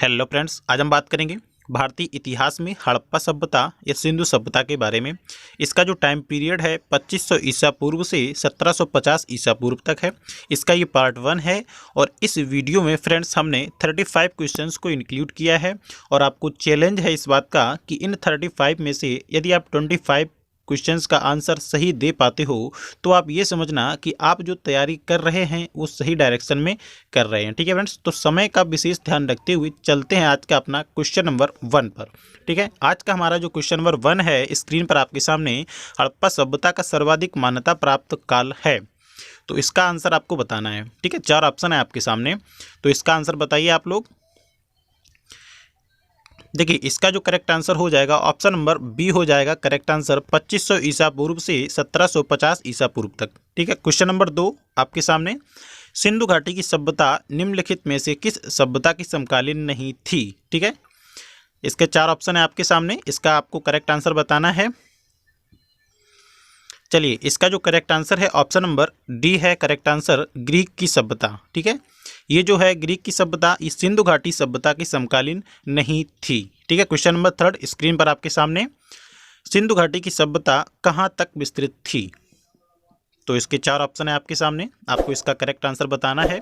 Hello friends, आज हम बात करेंगे भारतीय इतिहास में हड़प्पा सभ्यता या सिंधु सभ्यता के बारे में। इसका जो टाइम पीरियड है 2500 ईसा पूर्व से 1750 ईसा पूर्व तक है। इसका ये पार्ट 1 है और इस वीडियो में फ्रेंड्स हमने 35 क्वेश्चंस को इंक्लूड किया है और आपको चैलेंज है इस बात का कि इन 35 में से यदि आप 25 क्वेश्चंस का आंसर सही दे पाते हो तो आप ये समझना कि आप जो तैयारी कर रहे हैं वो सही डायरेक्शन में कर रहे हैं। ठीक है फ्रेंड्स, तो समय का विशेष ध्यान रखते हुए चलते हैं आज का अपना क्वेश्चन नंबर 1 पर। ठीक है, आज का हमारा जो क्वेश्चन नंबर 1 है स्क्रीन पर आपके सामने, हड़प्पा सभ्यता का सर्वाधिक मान्यता प्राप्त काल है। तो इसका आंसर आपको बताना है। ठीक है, 4 ऑप्शन है आपके सामने, तो इसका आंसर बताइए आप लोग। देखिए, इसका जो करेक्ट आंसर हो जाएगा ऑप्शन नंबर बी हो जाएगा करेक्ट आंसर, 2500 ईसा पूर्व से 1750 ईसा पूर्व तक। ठीक है, क्वेश्चन नंबर 2 आपके सामने, सिंधु घाटी की सभ्यता निम्नलिखित में से किस सभ्यता की समकालीन नहीं थी। ठीक है, इसके 4 ऑप्शन है आपके सामने, इसका आपको करेक्ट आंसर बताना है। चलिए, इसका जो करेक्ट आंसर है ऑप्शन नंबर डी है करेक्ट आंसर, ग्रीक की सभ्यता। ठीक है, ये जो है ग्रीक की सभ्यता इस सिंधु घाटी सभ्यता की समकालीन नहीं थी। ठीक है, क्वेश्चन नंबर 3 स्क्रीन पर आपके सामने, सिंधु घाटी की सभ्यता कहाँ तक विस्तृत थी। तो इसके 4 ऑप्शन है आपके सामने, आपको इसका करेक्ट आंसर बताना है।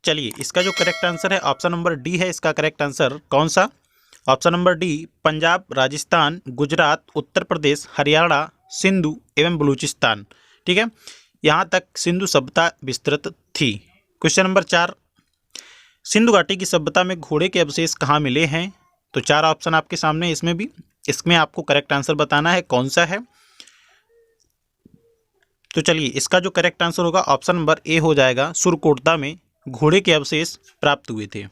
चलिए, इसका जो करेक्ट आंसर है ऑप्शन नंबर डी है इसका करेक्ट आंसर। कौन सा? Option number D, Punjab, Rajasthan, Gujarat, Uttar Pradesh, Haryana, Sindh एवं बलूचिस्तान। ठीक है, यहाँ तक सिंधु सभ्यता विस्तृत थी। क्वेश्चन नंबर 4, सिंधु घाटी की सभ्यता में घोड़े के अवशेष कहाँ मिले हैं। तो 4 ऑप्शन आपके सामने, इसमें आपको करेक्ट आंसर बताना है कौन सा है। तो चलिए, इसका जो करेक्ट आंसर होगा ऑप्शन नंबर ए हो जाएगा, सुरकोटदा में घोड़े के अवशेष प्राप्त हुए थे।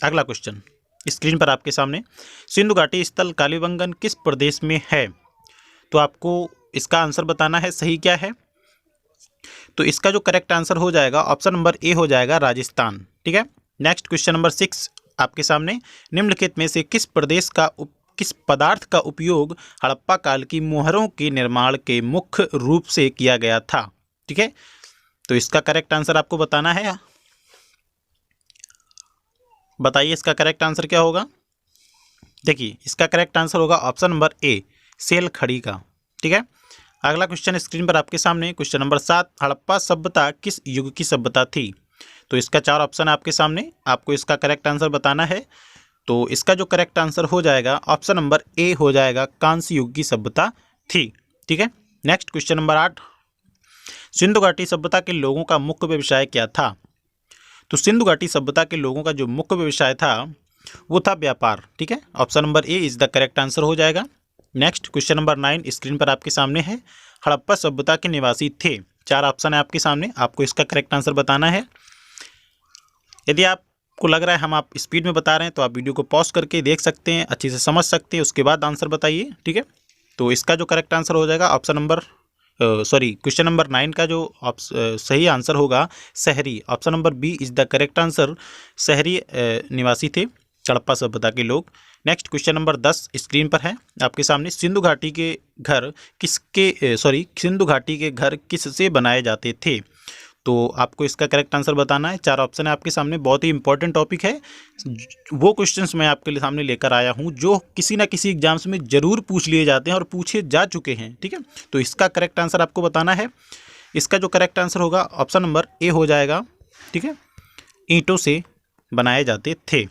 अगला क्वेश्चन स्क्रीन पर आपके सामने, सिंधु घाटी स्थल कालीबंगन किस प्रदेश में है। तो आपको इसका आंसर बताना है सही क्या है। तो इसका जो करेक्ट आंसर हो जाएगा ऑप्शन नंबर ए हो जाएगा, राजस्थान। ठीक है, नेक्स्ट क्वेश्चन नंबर 6 आपके सामने, निम्नलिखित में से किस पदार्थ का उपयोग हड़प्पा काल की मोहरों के निर्माण के मुख्य रूप से किया गया था। ठीक है, तो इसका करेक्ट आंसर आपको बताना है। बताइए इसका करेक्ट आंसर क्या होगा। देखिए, इसका करेक्ट आंसर होगा ऑप्शन नंबर ए, सेल खड़ी का। ठीक है, अगला क्वेश्चन स्क्रीन पर आपके सामने, क्वेश्चन नंबर 7, हड़प्पा सभ्यता किस युग की सभ्यता थी। तो इसका 4 ऑप्शन है आपके सामने, आपको इसका करेक्ट आंसर बताना है। तो इसका जो करेक्ट आंसर हो जाएगा ऑप्शन नंबर ए हो जाएगा, कांस्य युग की सभ्यता थी। ठीक है, नेक्स्ट क्वेश्चन नंबर 8, सिंधु घाटी सभ्यता के लोगों का मुख्य व्यवसाय क्या था। तो सिंधु घाटी सभ्यता के लोगों का जो मुख्य व्यवसाय था वो था व्यापार। ठीक है, option number A is the correct answer हो जाएगा। नेक्स्ट क्वेश्चन नंबर 9 स्क्रीन पर आपके सामने है, हड़प्पा सभ्यता के निवासी थे। 4 ऑप्शन है आपके सामने, आपको इसका करेक्ट आंसर बताना है। यदि आपको लग रहा है हम आप स्पीड में बता रहे हैं तो आप वीडियो को पॉज करके देख सकते हैं, अच्छे से समझ सकते हैं, उसके बाद आंसर बताइए। ठीक है, तो इसका जो करेक्ट आंसर हो जाएगा ऑप्शन नंबर क्वेश्चन नंबर 9 का जो सही आंसर होगा शहरी, option number B is the correct answer, शहरी निवासी थे हड़प्पा सभ्यता के लोग। नेक्स्ट क्वेश्चन नंबर 10 स्क्रीन पर है आपके सामने, सिंधु घाटी के घर किससे बनाए जाते थे। तो आपको इसका करेक्ट आंसर बताना है। 4 ऑप्शन है आपके सामने, बहुत ही इंपॉर्टेंट टॉपिक है। वो क्वेश्चंस मैं आपके सामने लेकर आया हूँ जो किसी ना किसी एग्जाम्स में जरूर पूछ लिए जाते हैं और पूछे जा चुके हैं। ठीक है, तो इसका करेक्ट आंसर आपको बताना है। इसका जो करेक्ट आंसर होगा ऑप्शन नंबर ए हो जाएगा। ठीक है, ईंटों से बनाए जाते थे।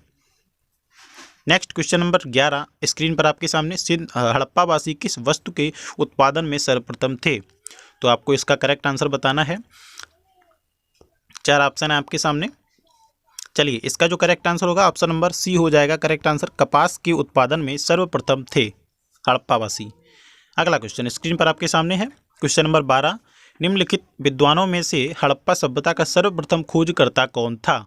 नेक्स्ट क्वेश्चन नंबर 11 स्क्रीन पर आपके सामने, हड़प्पावासी किस वस्तु के उत्पादन में सर्वप्रथम थे। तो आपको इसका करेक्ट आंसर बताना है। 4 ऑप्शन है आपके सामने। चलिए, इसका जो करेक्ट आंसर होगा ऑप्शन नंबर सी हो जाएगा करेक्ट आंसर, कपास के उत्पादन में सर्वप्रथम थे हड़प्पावासी। अगला क्वेश्चन स्क्रीन पर आपके सामने है, क्वेश्चन नंबर 12, निम्नलिखित विद्वानों में से हड़प्पा सभ्यता का सर्वप्रथम खोजकर्ता कौन था।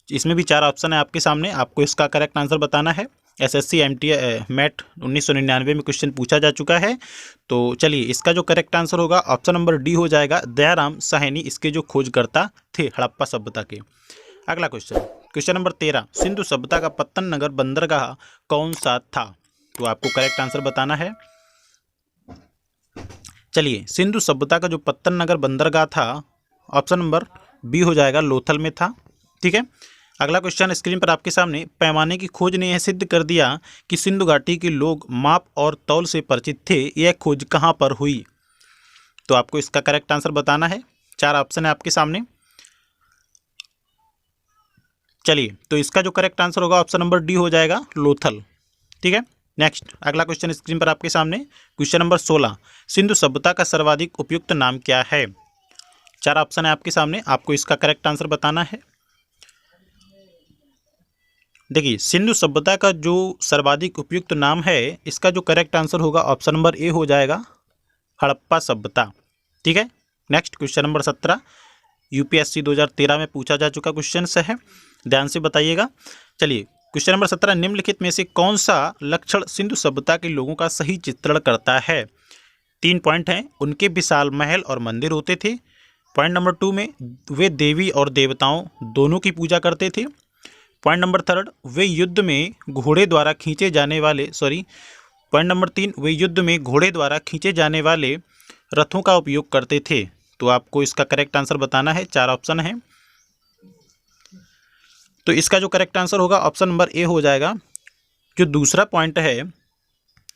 इसमें भी 4 ऑप्शन है आपके सामने, आपको इसका करेक्ट आंसर बताना है। एसएससी मैट 1999 में क्वेश्चन पूछा जा चुका है। तो चलिए, इसका जो करेक्ट आंसर होगा ऑप्शन नंबर डी हो जाएगा, दयाराम साहनी इसके जो खोजकर्ता थे हड़प्पा सभ्यता के। अगला क्वेश्चन नंबर 13, सिंधु सभ्यता का पत्तन नगर बंदरगाह कौन सा था। तो आपको करेक्ट आंसर बताना है। चलिए, सिंधु सभ्यता का जो पत्तन नगर बंदरगाह था ऑप्शन नंबर बी हो जाएगा, लोथल में था। ठीक है, अगला क्वेश्चन स्क्रीन पर आपके सामने, पैमाने की खोज ने यह सिद्ध कर दिया कि सिंधु घाटी के लोग माप और तौल से परिचित थे। यह खोज कहाँ पर हुई? तो आपको इसका करेक्ट आंसर बताना है। 4 ऑप्शन है आपके सामने। चलिए, तो इसका जो करेक्ट आंसर होगा ऑप्शन नंबर डी हो जाएगा, लोथल। ठीक है। नेक्स्ट अगला क्वेश्चन स्क्रीन पर आपके सामने, क्वेश्चन नंबर 16, सिंधु सभ्यता का सर्वाधिक उपयुक्त नाम क्या है? 4 ऑप्शन है आपके सामने, आपको इसका करेक्ट आंसर बताना है। देखिए, सिंधु सभ्यता का जो सर्वाधिक उपयुक्त नाम है, इसका जो करेक्ट आंसर होगा ऑप्शन नंबर ए हो जाएगा, हड़प्पा सभ्यता। ठीक है। नेक्स्ट क्वेश्चन नंबर 17, यूपीएससी 2013 में पूछा जा चुका क्वेश्चन है, ध्यान से बताइएगा। चलिए, क्वेश्चन नंबर 17, निम्नलिखित में से कौन सा लक्षण सिंधु सभ्यता के लोगों का सही चित्रण करता है? 3 पॉइंट हैं। उनके विशाल महल और मंदिर होते थे। पॉइंट नंबर 2 में, वे देवी और देवताओं दोनों की पूजा करते थे। पॉइंट नंबर 3, वे युद्ध में घोड़े द्वारा खींचे जाने वाले पॉइंट नंबर 3, वे युद्ध में घोड़े द्वारा खींचे जाने वाले रथों का उपयोग करते थे। तो आपको इसका करेक्ट आंसर बताना है। 4 ऑप्शन है। तो इसका जो करेक्ट आंसर होगा ऑप्शन नंबर ए हो जाएगा। जो दूसरा पॉइंट है,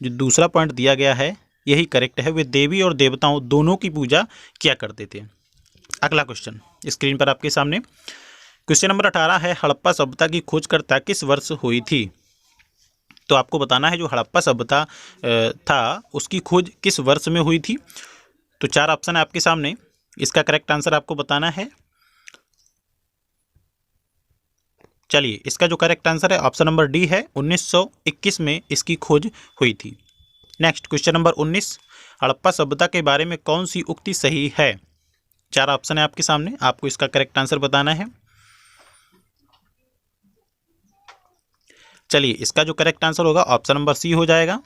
जो दूसरा पॉइंट दिया गया है, यही करेक्ट है। वे देवी और देवताओं दोनों की पूजा किया करते थे। अगला क्वेश्चन स्क्रीन पर आपके सामने, क्वेश्चन नंबर 18 है, हड़प्पा सभ्यता की खोजकर्ता किस वर्ष हुई थी? तो आपको बताना है जो हड़प्पा सभ्यता था उसकी खोज किस वर्ष में हुई थी। तो 4 ऑप्शन है आपके सामने, इसका करेक्ट आंसर आपको बताना है। चलिए, इसका जो करेक्ट आंसर है ऑप्शन नंबर डी है, 1921 में इसकी खोज हुई थी। नेक्स्ट क्वेश्चन नंबर 19, हड़प्पा सभ्यता के बारे में कौन सी उक्ति सही है? 4 ऑप्शन है आपके सामने, आपको इसका करेक्ट आंसर बताना है। चलिए, इसका जो करेक्ट आंसर होगा ऑप्शन नंबर सी हो जाएगा,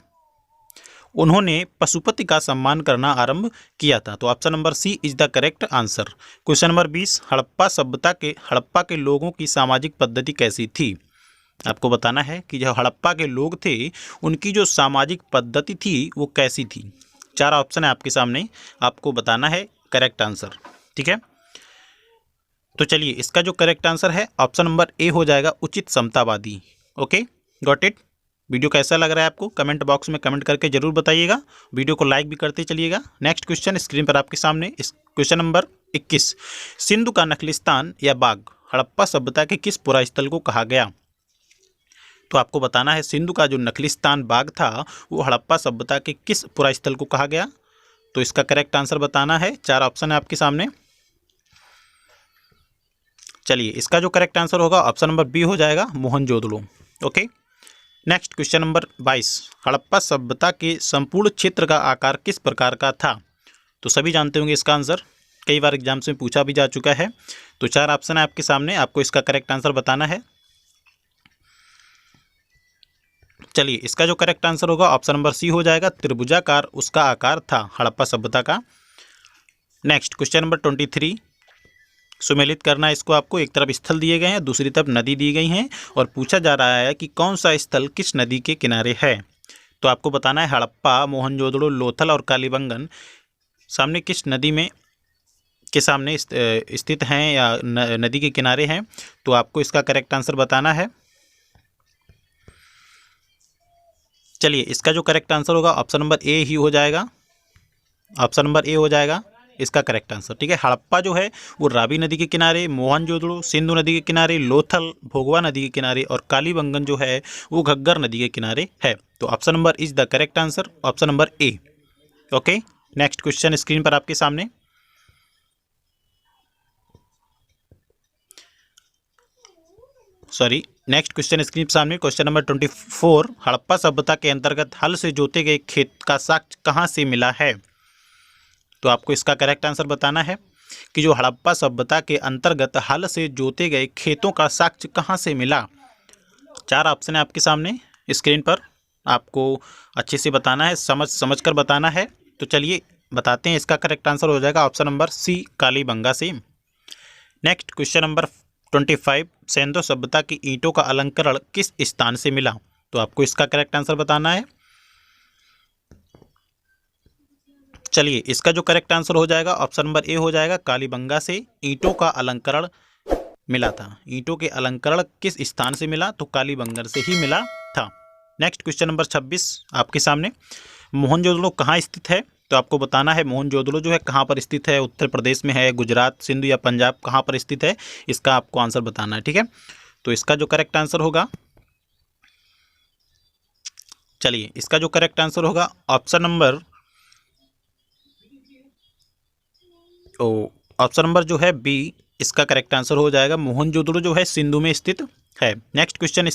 उन्होंने पशुपति का सम्मान करना आरंभ किया था। तो option number C is the correct answer. Question number 20, Harappa के लोगों की सामाजिक पद्धति कैसी थी? आपको बताना है कि जो हड़प्पा के लोग थे उनकी जो सामाजिक पद्धति थी वो कैसी थी। 4 ऑप्शन है आपके सामने, आपको बताना है करेक्ट आंसर। ठीक है। तो चलिए, इसका जो करेक्ट आंसर है ऑप्शन नंबर ए हो जाएगा, उचित समतावादी। Okay, got it. वीडियो कैसा लग रहा है आपको कमेंट बॉक्स में कमेंट करके जरूर बताइएगा। वीडियो को लाइक भी करते चलिएगा। नेक्स्ट क्वेश्चन स्क्रीन पर आपके सामने, इस क्वेश्चन नंबर 21, सिंधु का नखलिस्तान या बाग हड़प्पा सभ्यता के किस पुरास्थल को कहा गया? तो आपको बताना है सिंधु का जो नखलिस्तान बाग था वो हड़प्पा सभ्यता के किस पुरास्थल को कहा गया। तो इसका करेक्ट आंसर बताना है। 4 ऑप्शन है आपके सामने। चलिए, इसका जो करेक्ट आंसर होगा ऑप्शन नंबर बी हो जाएगा, Mohenjodaro. Okay. Next question number 22, Harappa सभ्यता के संपूर्ण क्षेत्र का आकार किस प्रकार का था? तो सभी जानते होंगे इसका आंसर, कई बार एग्जाम्स में पूछा भी जा चुका है। तो 4 ऑप्शन है आपके सामने, आपको इसका करेक्ट आंसर बताना है। चलिए, इसका जो करेक्ट आंसर होगा ऑप्शन नंबर सी हो जाएगा, त्रिभुजाकार उसका आकार था हड़प्पा सभ्यता का। नेक्स्ट क्वेश्चन नंबर 23, सुमेलित करना है इसको आपको। एक तरफ स्थल दिए गए हैं, दूसरी तरफ नदी दी गई हैं और पूछा जा रहा है कि कौन सा स्थल किस नदी के किनारे है। तो आपको बताना है हड़प्पा, मोहनजोदड़ो, लोथल और कालीबंगन सामने किस नदी में के सामने स्थित हैं या नदी के किनारे हैं। तो आपको इसका करेक्ट आंसर बताना है। चलिए, इसका जो करेक्ट आंसर होगा ऑप्शन नंबर ए ही हो जाएगा, ऑप्शन नंबर ए हो जाएगा इसका करेक्ट आंसर। ठीक है। हड़प्पा जो है वो रावी नदी के किनारे, मोहनजोदड़ो सिंधु नदी के किनारे, लोथल भोगवा नदी के किनारे और कालीबंगन जो है वो घग्गर नदी के किनारे है। तो option number is the correct answer, option number A. Okay. Next question screen पर आपके सामने, नेक्स्ट क्वेश्चन स्क्रीन पर सामने, क्वेश्चन नंबर 24, हड़प्पा सभ्यता के अंतर्गत हल से जोते गए खेत का साक्ष्य कहाँ से मिला है? तो आपको इसका करेक्ट आंसर बताना है कि जो हड़प्पा सभ्यता के अंतर्गत हल से जोते गए खेतों का साक्ष्य कहाँ से मिला। 4 ऑप्शन है आपके सामने स्क्रीन पर, आपको अच्छे से बताना है, समझ कर बताना है। तो चलिए बताते हैं, इसका करेक्ट आंसर हो जाएगा ऑप्शन नंबर सी, कालीबंगा से। नेक्स्ट क्वेश्चन नंबर 25, सिंधु सभ्यता की ईंटों का अलंकरण किस स्थान से मिला? तो आपको इसका करेक्ट आंसर बताना है। चलिए, इसका जो करेक्ट आंसर हो जाएगा ऑप्शन नंबर ए हो जाएगा, कालीबंगा से ईंटों का अलंकरण मिला था। ईंटों के अलंकरण किस स्थान से मिला? तो कालीबंगन से ही मिला था। नेक्स्ट क्वेश्चन नंबर 26 आपके सामने, मोहनजोदड़ो कहाँ स्थित है? तो आपको बताना है मोहनजोदड़ो जो है कहाँ पर स्थित है, उत्तर प्रदेश में है, गुजरात, सिंधु या पंजाब, कहाँ पर स्थित है, इसका आपको आंसर बताना है। ठीक है, तो इसका जो करेक्ट आंसर होगा, चलिए इसका जो करेक्ट आंसर होगा ऑप्शन नंबर जो है बी, इसका करेक्ट आंसर हो जाएगा। मोहनजोदड़ो जो है सिंधु में स्थित है। नेक्स्ट क्वेश्चन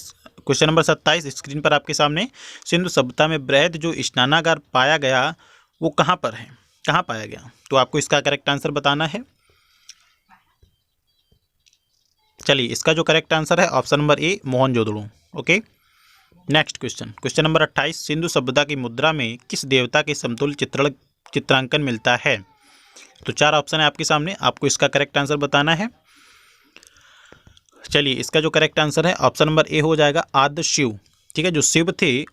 नंबर 27 स्क्रीन पर आपके सामने, सिंधु सभ्यता में बृहद जो स्नानागार पाया गया वो कहाँ पर है, कहाँ पाया गया? तो आपको इसका करेक्ट आंसर बताना है। चलिए इसका जो करेक्ट आंसर है option number A, Mohenjodaro. Okay, next question number 28, Sindhu सभ्यता की मुद्रा में किस देवता के समतुल्य चित्रांकन मिलता है? तो 4 ऑप्शन है आपके सामने, आपको इसका करेक्ट आंसर बताना है। चलिए इसका जो करेक्ट आंसर है ऑप्शन नंबर ए हो जाएगा, आद्य शिव। ठीक है, जो शिव थे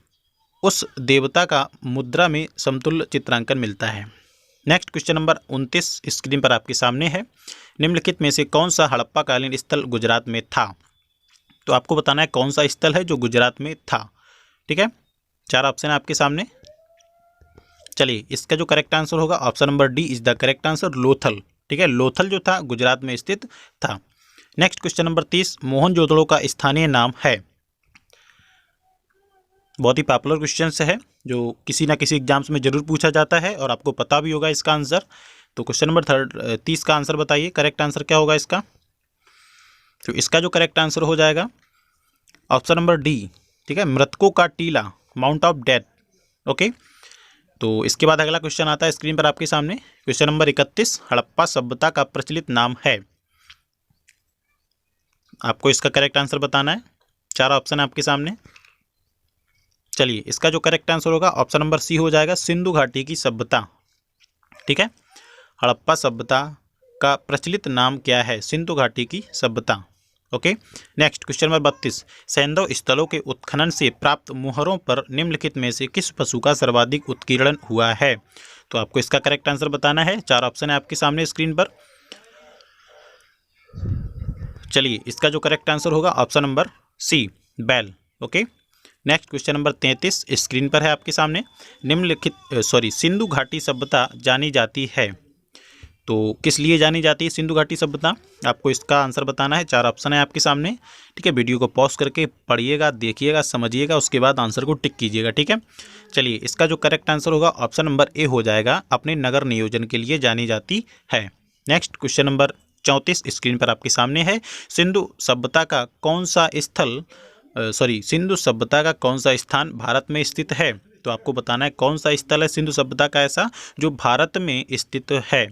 उस देवता का मुद्रा में समतुल्य चित्रांकन मिलता है। नेक्स्ट क्वेश्चन नंबर 29 स्क्रीन पर आपके सामने है, निम्नलिखित में से कौन सा हड़प्पा कालीन स्थल गुजरात में था? तो आपको बताना है कौन सा स्थल है जो गुजरात में था। ठीक है, 4 ऑप्शन है आपके सामने। चलिए इसका जो करेक्ट आंसर होगा option number D is the correct answer, Lothal. ठीक है, लोथल जो था गुजरात में स्थित था। नेक्स्ट क्वेश्चन नंबर 30, मोहनजोदड़ो का स्थानीय नाम है? बहुत ही पॉपुलर क्वेश्चन है जो किसी ना किसी एग्जाम्स में जरूर पूछा जाता है और आपको पता भी होगा इसका आंसर। तो क्वेश्चन नंबर 30 का आंसर बताइए, करेक्ट आंसर क्या होगा इसका? तो इसका जो करेक्ट आंसर हो जाएगा ऑप्शन नंबर डी। ठीक है, मृतकों का टीला, माउंट ऑफ डेथ। ओके, तो इसके बाद अगला क्वेश्चन आता है स्क्रीन पर आपके सामने, क्वेश्चन नंबर 31, हड़प्पा सभ्यता का प्रचलित नाम है? आपको इसका करेक्ट आंसर बताना है। 4 ऑप्शन है आपके सामने। चलिए इसका जो करेक्ट आंसर होगा ऑप्शन नंबर सी हो जाएगा, सिंधु घाटी की सभ्यता। ठीक है, हड़प्पा सभ्यता का प्रचलित नाम क्या है? सिंधु घाटी की सभ्यता। ओके, नेक्स्ट क्वेश्चन नंबर 32, सैंधव स्थलों के उत्खनन से प्राप्त मुहरों पर निम्नलिखित में से किस पशु का सर्वाधिक उत्कीर्णन हुआ है? तो आपको इसका करेक्ट आंसर बताना है। 4 ऑप्शन है आपके सामने स्क्रीन पर। चलिए इसका जो करेक्ट आंसर होगा ऑप्शन नंबर सी, बैल। Okay, next question number 33 screen पर है आपके सामने, सिंधु घाटी सभ्यता जानी जाती है? तो किस लिए जानी जाती है सिंधु घाटी सभ्यता? आपको इसका आंसर बताना है। 4 ऑप्शन है आपके सामने। ठीक है, वीडियो को पॉज करके पढ़िएगा, देखिएगा, समझिएगा, उसके बाद आंसर को टिक कीजिएगा। ठीक है, चलिए इसका जो करेक्ट आंसर होगा ऑप्शन नंबर ए हो जाएगा, अपने नगर नियोजन के लिए जानी जाती है। नेक्स्ट क्वेश्चन नंबर 34 स्क्रीन पर आपके सामने है, सिंधु सभ्यता का कौन सा स्थान भारत में स्थित है? तो आपको बताना है कौन सा स्थल है सिंधु सभ्यता का ऐसा जो भारत में स्थित है।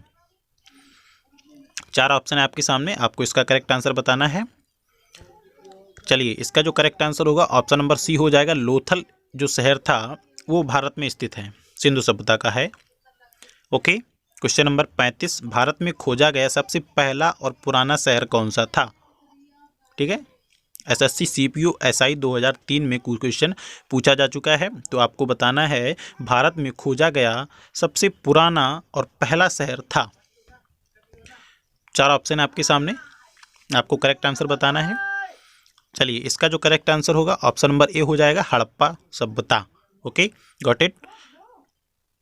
4 ऑप्शन है आपके सामने, आपको इसका करेक्ट आंसर बताना है। चलिए इसका जो करेक्ट आंसर होगा ऑप्शन नंबर सी हो जाएगा, लोथल जो शहर था वो भारत में स्थित है, सिंधु सभ्यता का है। ओके, क्वेश्चन नंबर 35, भारत में खोजा गया सबसे पहला और पुराना शहर कौन सा था? ठीक है, एसएससी सीपीयू एसआई 2003 में क्वेश्चन पूछा जा चुका है। तो आपको बताना है भारत में खोजा गया सबसे पुराना और पहला शहर था। 4 ऑप्शन है आपके सामने, आपको करेक्ट आंसर बताना है। चलिए इसका जो करेक्ट आंसर होगा ऑप्शन नंबर ए हो जाएगा, हड़प्पा सभ्यता। Okay, got it.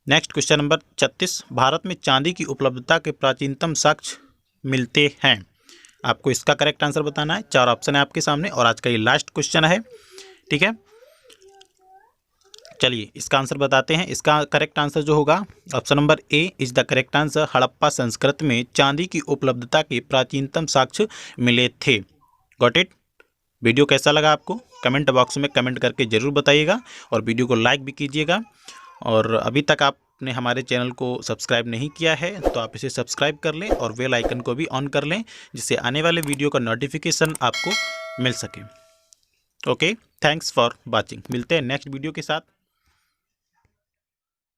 Next question number 36, Bharat में चांदी की उपलब्धता के प्राचीनतम साक्ष्य मिलते हैं? आपको इसका करेक्ट आंसर बताना है। 4 ऑप्शन है आपके सामने और आज का ये लास्ट क्वेश्चन है। ठीक है, चलिए इसका आंसर बताते हैं। इसका करेक्ट आंसर जो होगा option number A is the correct answer, Harappa संस्कृति में चांदी की उपलब्धता के प्राचीनतम साक्ष्य मिले थे। Got it. वीडियो कैसा लगा आपको कमेंट बॉक्स में कमेंट करके ज़रूर बताइएगा और वीडियो को लाइक भी कीजिएगा। और अभी तक आपने हमारे चैनल को सब्सक्राइब नहीं किया है तो आप इसे सब्सक्राइब कर लें और बेल आइकन को भी ऑन कर लें, जिससे आने वाले वीडियो का नोटिफिकेशन आपको मिल सके। Okay, thanks for watching. मिलते हैं नेक्स्ट वीडियो के साथ।